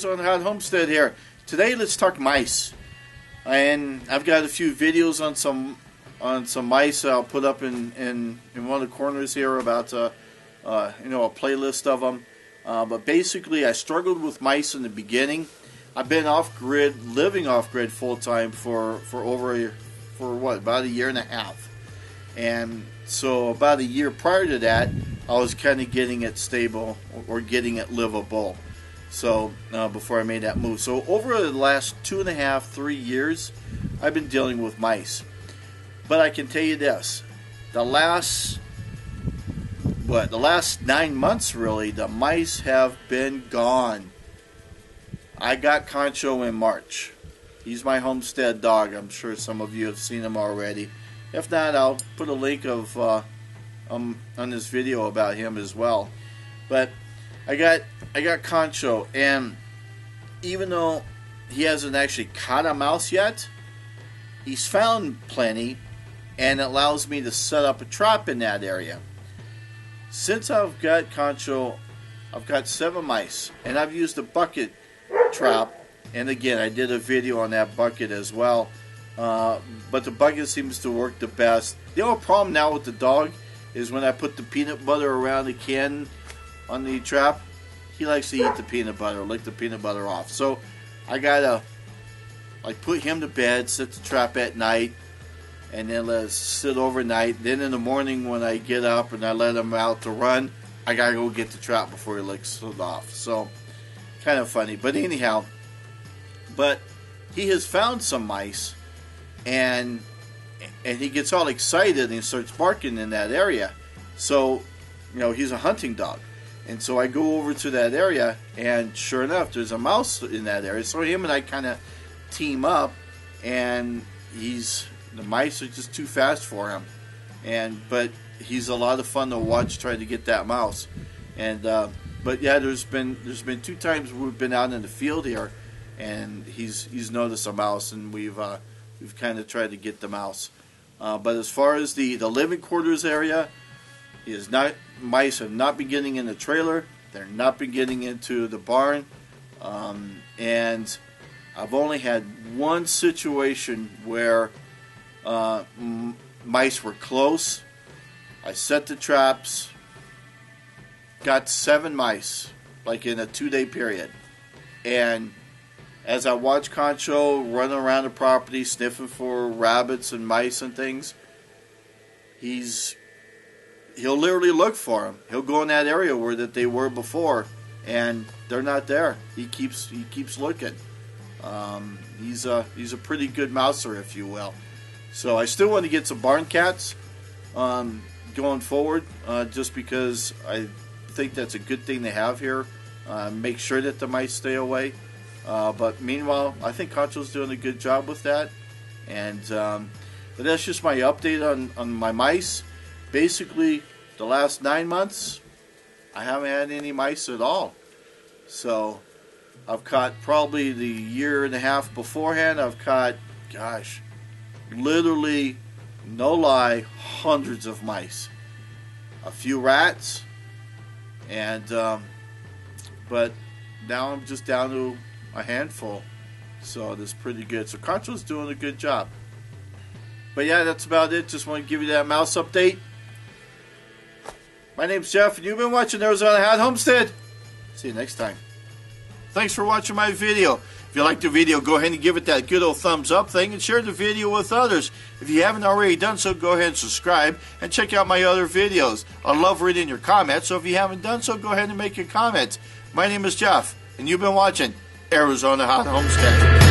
Arizona Hot Homestead here. Today let's talk mice. And I've got a few videos on some mice I'll put up in one of the corners here about a playlist of them. But basically I struggled with mice in the beginning. I've been off-grid, living off-grid full-time for about a year and a half. And so about a year prior to that, I was kind of getting it stable or getting it livable. So before I made that move. So over the last 2.5, 3 years, I've been dealing with mice. But I can tell you this, the last 9 months really, the mice have been gone. I got Concho in March. He's my homestead dog. I'm sure some of you have seen him already. If not, I'll put a link of on this video about him as well. But I got Concho, and even though he hasn't actually caught a mouse yet, he's found plenty, and it allows me to set up a trap in that area. Since I've got Concho, I've got 7 mice, and I've used a bucket trap, and again I did a video on that bucket as well, but the bucket seems to work the best. The only problem now with the dog is when I put the peanut butter around the can on the trap, he likes to eat the peanut butter, lick the peanut butter off. So I gotta put him to bed, set the trap at night, and then let it sit overnight. Then in the morning when I get up and I let him out to run, I gotta go get the trap before he licks it off. So kind of funny, but anyhow, he has found some mice, and he gets all excited and he starts barking in that area. So he's a hunting dog, and so I go over to that area, and sure enough, there's a mouse in that area. So him and I kind of team up, and the mice are just too fast for him, but he's a lot of fun to watch trying to get that mouse. And but yeah, there's been 2 times we've been out in the field here, and he's noticed a mouse, and we've kind of tried to get the mouse. But as far as the living quarters area, mice have not been getting in the trailer. They're not been getting into the barn, and I've only had one situation where mice were close. I set the traps, got 7 mice, like in a 2-day period. And as I watch Concho run around the property sniffing for rabbits and mice and things, he'll literally look for them. He'll go in that area where that they were before, and they're not there. He keeps looking. He's a pretty good mouser, if you will. So I still want to get some barn cats going forward, just because I think that's a good thing to have here. Make sure that the mice stay away. But meanwhile, I think Concho's doing a good job with that. And but that's just my update on my mice. Basically, the last 9 months, I haven't had any mice at all. So I've caught probably the year and a half beforehand. I've caught, literally, no lie, hundreds of mice. A few rats, and but now I'm just down to a handful. So that's pretty good. So Concho's doing a good job. But yeah, that's about it. Just want to give you that mouse update. My name's Jeff, and you've been watching Arizona Hot Homestead. See you next time. Thanks for watching my video. If you liked the video, go ahead and give it that good old thumbs up thing and share the video with others. If you haven't already done so, go ahead and subscribe and check out my other videos. I love reading your comments, so if you haven't done so, go ahead and make your comments. My name is Jeff, and you've been watching Arizona Hot Homestead.